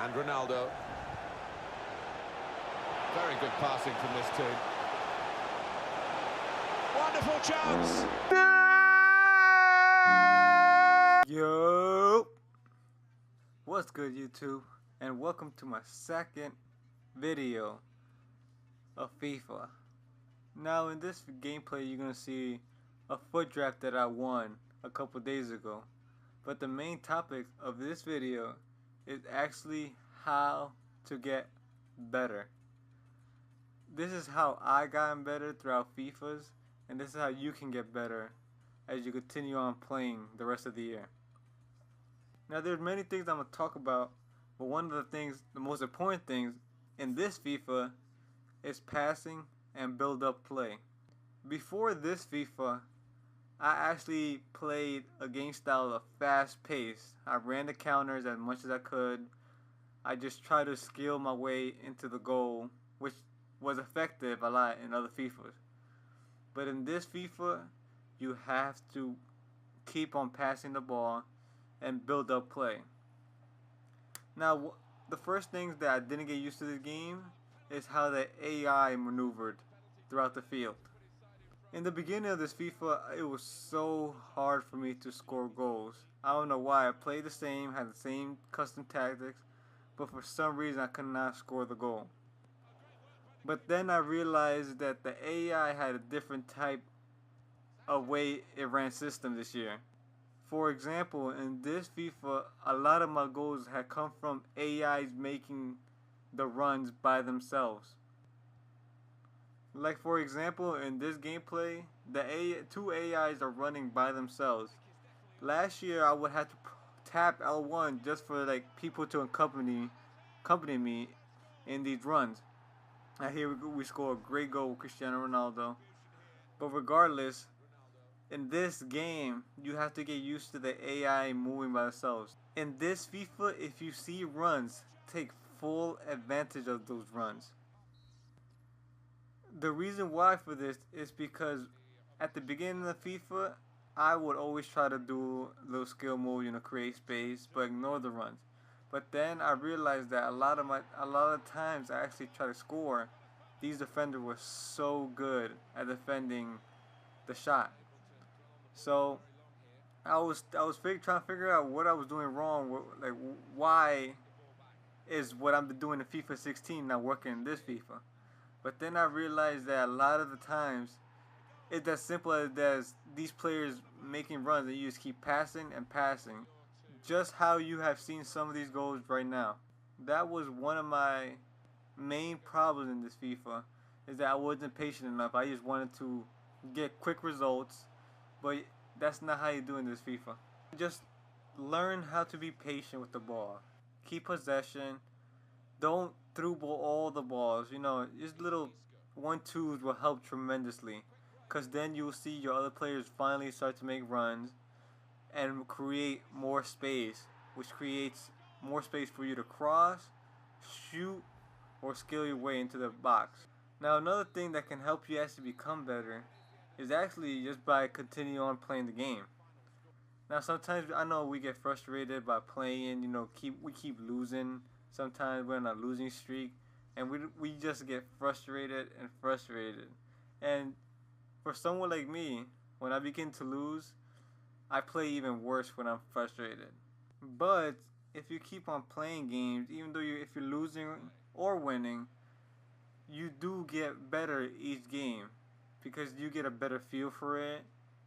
And Ronaldo. Very good passing from this team. Wonderful chance! Yo! What's good, YouTube? And welcome to my second video of FIFA. Now in this gameplay you're going to see a foot draft that I won a couple days ago. But the main topic of this video is actually how to get better. This is how I gotten better throughout FIFAs, and this is how you can get better as you continue on playing the rest of the year. Now there's many things I'm going to talk about, but one of the things, the most important things in this FIFA is passing and build up play. Before this FIFA, I actually played a game style of fast pace. I ran the counters as much as I could. I just tried to skill my way into the goal, which was effective a lot in other FIFAs. But in this FIFA, you have to keep on passing the ball and build up play. Now, the first things that I didn't get used to this game is how the AI maneuvered throughout the field. In the beginning of this FIFA, it was so hard for me to score goals. I don't know why. I played the same, had the same custom tactics, but for some reason I could not score the goal. But then I realized that the AI had a different type of way it ran system this year. For example, in this FIFA, a lot of my goals had come from AIs making the runs by themselves. Like for example, in this gameplay, two AIs are running by themselves. Last year, I would have to tap L1 just for like people to accompany me in these runs. And here we score a great goal with Cristiano Ronaldo. But regardless, in this game, you have to get used to the AI moving by themselves. In this FIFA, if you see runs, take full advantage of those runs. The reason why for this is because at the beginning of FIFA, I would always try to do a little skill move, create space, but ignore the runs. But then I realized that a lot of times I actually try to score. These defenders were so good at defending the shot. So I was trying to figure out what I was doing wrong. Like why is what I'm doing in FIFA 16 not working in this FIFA? But then I realized that a lot of the times it's as simple as these players making runs and you just keep passing and passing. Just how you have seen some of these goals right now. That was one of my main problems in this FIFA, is that I wasn't patient enough. I just wanted to get quick results, but that's not how you do in this FIFA. Just learn how to be patient with the ball. Keep possession. Don't through ball all the balls. Just little 1-2s will help tremendously, because then you'll see your other players finally start to make runs and create more space, which creates more space for you to cross, shoot, or skill your way into the box. Now another thing that can help you actually become better is actually just by continuing on playing the game. Now sometimes I know we get frustrated by playing, we keep losing. Sometimes we're on a losing streak and we just get frustrated. And for someone like me, when I begin to lose, I play even worse when I'm frustrated. But if you keep on playing games, even though if you're losing or winning, you do get better each game, because you get a better feel for it.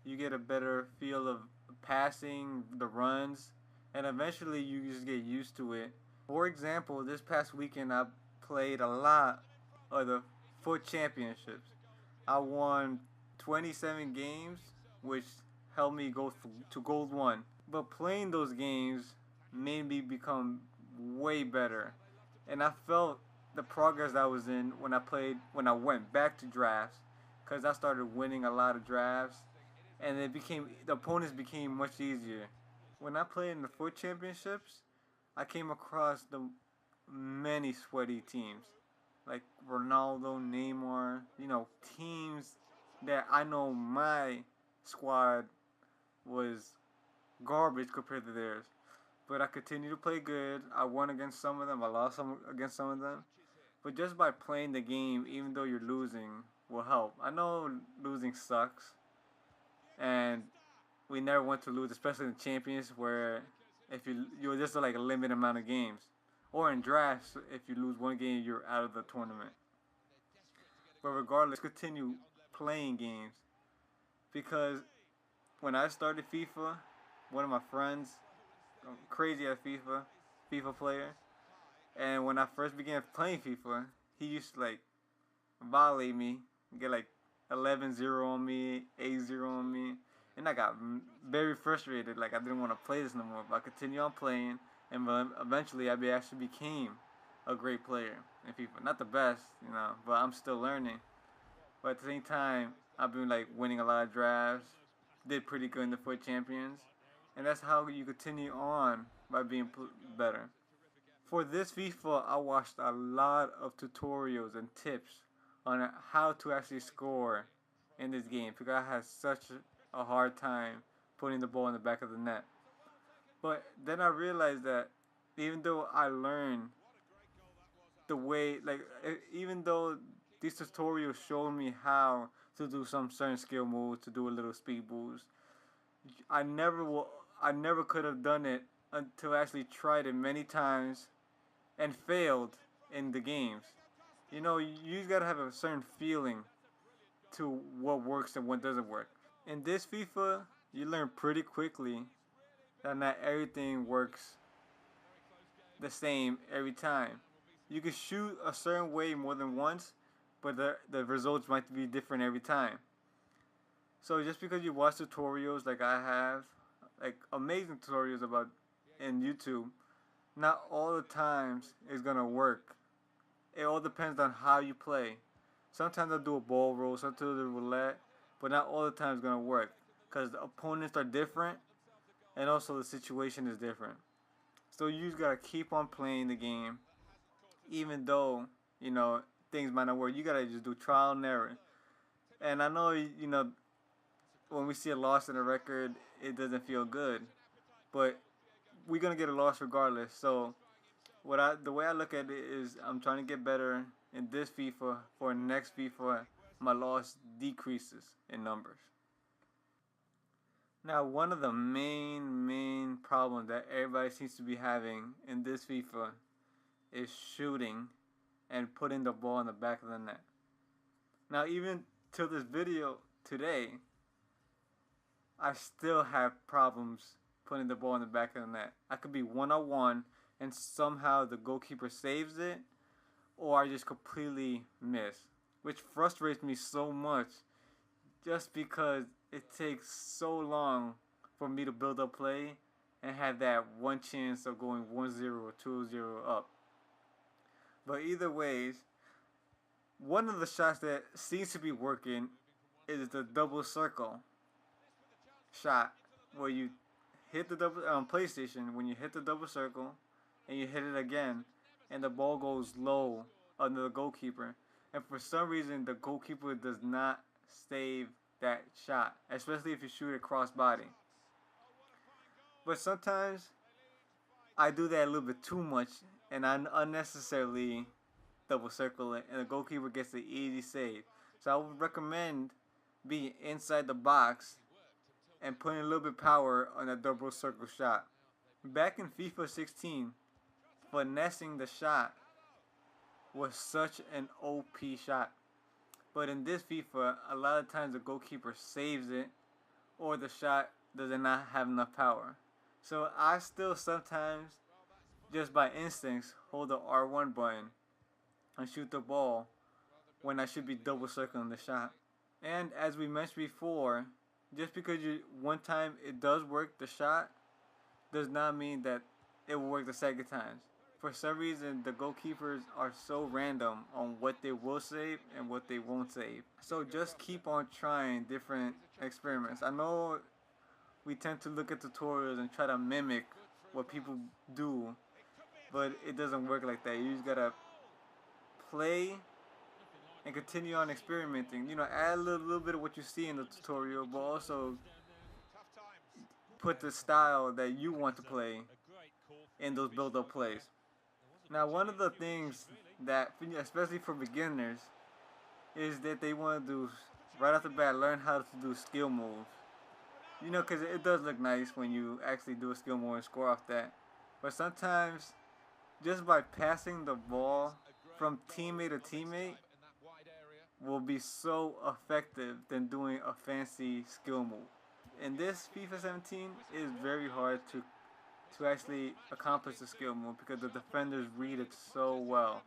You get a better feel of passing, the runs, and eventually you just get used to it. For example, this past weekend I played a lot of the FUT championships. I won 27 games, which helped me go to Gold 1. But playing those games made me become way better. And I felt the progress I was in when I went back to drafts, because I started winning a lot of drafts, and the opponents became much easier. When I played in the FUT championships, I came across many sweaty teams, like Ronaldo, Neymar, teams that I know my squad was garbage compared to theirs. but I continue to play good. I won against some of them. I lost against some of them. But just by playing the game, even though you're losing, will help. I know losing sucks, and we never want to lose, especially in Champions, where if you're just like a limited amount of games, or in drafts, if you lose one game, you're out of the tournament. But regardless, continue playing games because when I started FIFA, one of my friends, crazy at FIFA player, and when I first began playing FIFA, he used to like violate me, get like 11-0 on me, 8-0 on me, and I got very frustrated. Like I didn't want to play this no more, but I continued on playing, and eventually I actually became a great player in FIFA. Not the best, but I'm still learning. But at the same time, I've been like winning a lot of drafts, did pretty good in the FUT Champions, and that's how you continue on by being better. For this FIFA, I watched a lot of tutorials and tips on how to actually score in this game because I had such a hard time putting the ball in the back of the net. But then I realized that even though I learned the way, like, even though these tutorials showed me how to do some certain skill moves, to do a little speed boost, I never could have done it until I actually tried it many times and failed in the games. You just gotta have a certain feeling to what works and what doesn't work. In this FIFA, you learn pretty quickly that not everything works the same every time. You can shoot a certain way more than once, but the results might be different every time. So just because you watch tutorials like I have, like amazing tutorials about in YouTube, not all the times it's gonna work. It all depends on how you play. Sometimes I'll do a ball roll, sometimes I'll do a roulette, but not all the time it's gonna work because the opponents are different and also the situation is different. So you just gotta keep on playing the game, even though things might not work. You gotta just do trial and error. And I know when we see a loss in a record, it doesn't feel good, but we're gonna get a loss regardless. So the way I look at it is I'm trying to get better in this FIFA. For next FIFA, my loss decreases in numbers. Now, one of the main problems that everybody seems to be having in this FIFA is shooting and putting the ball in the back of the net. Now, even till this video today, I still have problems putting the ball in the back of the net. I could be 1-on-1 and somehow the goalkeeper saves it, or I just completely miss, which frustrates me so much just because it takes so long for me to build up play and have that one chance of going 1-0 or 2-0 up. But either ways, one of the shots that seems to be working is the double circle shot, where you hit the double on PlayStation. When you hit the double circle and you hit it again, and the ball goes low under the goalkeeper, and for some reason the goalkeeper does not save that shot, especially if you shoot it cross body. But sometimes I do that a little bit too much, and I unnecessarily double circle it, and the goalkeeper gets the easy save. So I would recommend being inside the box and putting a little bit of power on a double circle shot. Back in FIFA 16, finessing the shot was such an OP shot. But in this FIFA, a lot of times the goalkeeper saves it, or the shot does not have enough power. So I still sometimes, just by instincts, hold the R1 button and shoot the ball when I should be double circling the shot. And as we mentioned before, just because one time it does work, the shot, does not mean that it will work the second time. For some reason, the goalkeepers are so random on what they will save and what they won't save. So just keep on trying different experiments. I know we tend to look at tutorials and try to mimic what people do, but it doesn't work like that. You just gotta play and continue on experimenting. Add a little bit of what you see in the tutorial, but also put the style that you want to play in those build-up plays. Now, one of the things that, especially for beginners, is that they want to do, right off the bat, learn how to do skill moves. You know, because it does look nice when you actually do a skill move and score off that. But sometimes, just by passing the ball from teammate to teammate will be so effective than doing a fancy skill move. In this FIFA 17, it is very hard to actually accomplish the skill move because the defenders read it so well.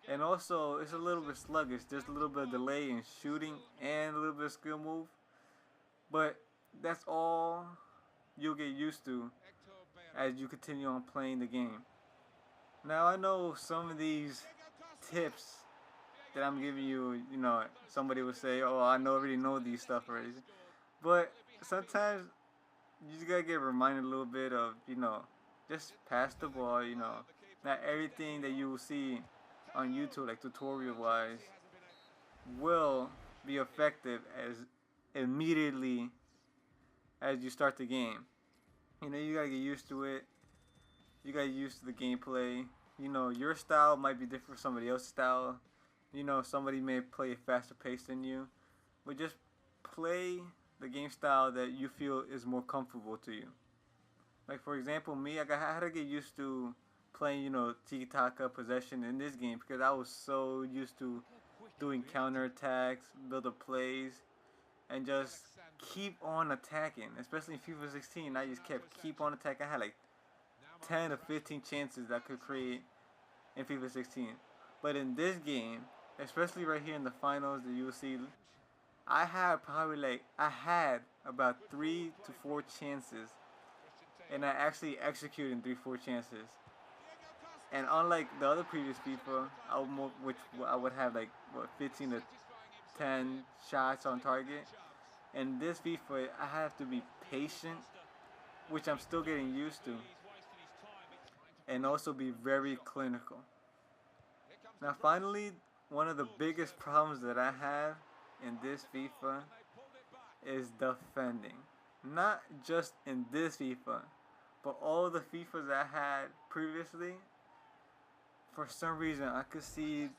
And also, it's a little bit sluggish. There's a little bit of delay in shooting and a little bit of skill move. But that's all you'll get used to as you continue on playing the game. Now, I know some of these tips that I'm giving you, you know, somebody will say, oh, I already know these stuff already. But sometimes you just gotta get reminded a little bit of, you know, just pass the ball, you know. Not everything that you will see on YouTube, like tutorial-wise, will be effective as immediately as you start the game. You know, you gotta get used to it. You gotta get used to the gameplay. You know, your style might be different from somebody else's style. You know, somebody may play a faster pace than you. But just play the game style that you feel is more comfortable to you. Like, for example, me, I had to get used to playing, you know, tiki-taka possession in this game because I was so used to doing counterattacks, build-up plays, and just keep on attacking. Especially in FIFA 16, I just keep on attacking. I had like 10 or 15 chances that I could create in FIFA 16. But in this game, especially right here in the finals that you will see, I had about 3 to 4 chances, and I actually executed in 3-4 chances. And unlike the other previous FIFA, which I would have like 15 to 10 shots on target, in this FIFA I have to be patient, which I'm still getting used to, and also be very clinical. Now, finally, one of the biggest problems that I have in this FIFA is defending. Not just in this FIFA, but all the FIFAs that I had previously. For some reason, I could see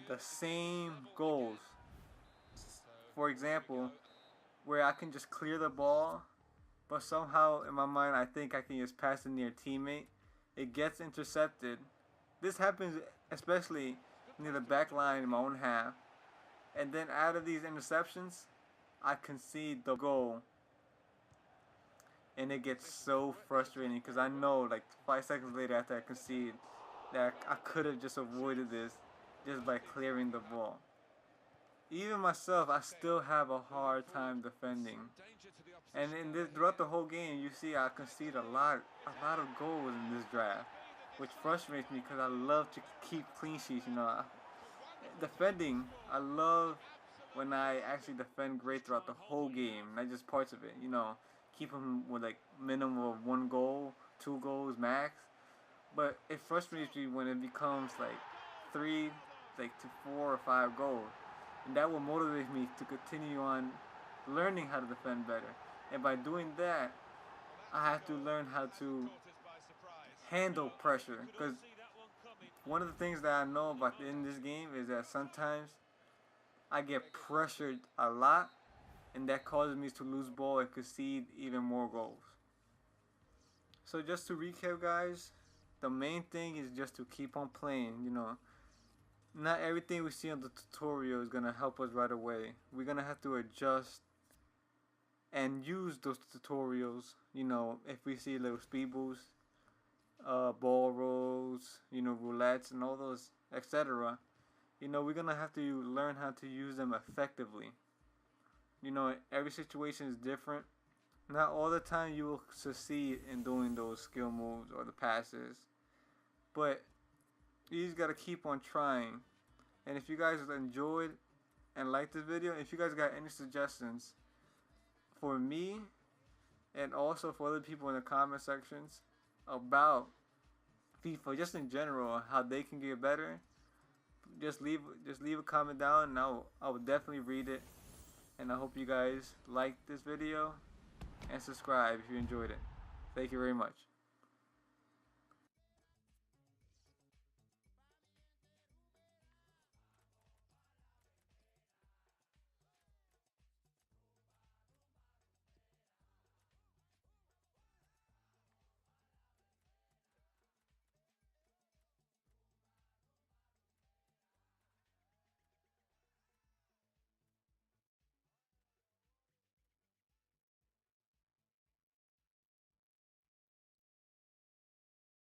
the same goals. For example, where I can just clear the ball, but somehow in my mind I think I can just pass it near a teammate. It gets intercepted. This happens especially near the back line in my own half. And then out of these interceptions, I concede the goal. And it gets so frustrating because I know like 5 seconds later after I concede that I could have just avoided this just by clearing the ball. Even myself, I still have a hard time defending. And throughout the whole game, you see I concede a lot of goals in this draft, which frustrates me because I love to keep clean sheets. You know, defending, I love when I actually defend great throughout the whole game, not just parts of it. You know, keep them with like minimum of 1 goal, 2 goals max. But it frustrates me when it becomes like 3, to 4 or 5 goals. And that will motivate me to continue on learning how to defend better. And by doing that, I have to learn how to handle pressure. Because one of the things that I know about in this game is that sometimes I get pressured a lot, and that causes me to lose ball and concede even more goals. So just to recap, guys, the main thing is just to keep on playing. You know, not everything we see on the tutorial is gonna help us right away. We're gonna have to adjust and use those tutorials. You know, if we see little speed boosts, ball rolls, you know, roulettes and all those, etc. You know, we're gonna have to learn how to use them effectively. You know, every situation is different. Not all the time you will succeed in doing those skill moves or the passes, but you just gotta keep on trying. And if you guys enjoyed and liked this video, if you guys got any suggestions for me and also for other people in the comment sections about FIFA, just in general, how they can get better, just leave a comment down, and I will definitely read it. And I hope you guys liked this video and subscribe if you enjoyed it. Thank you very much.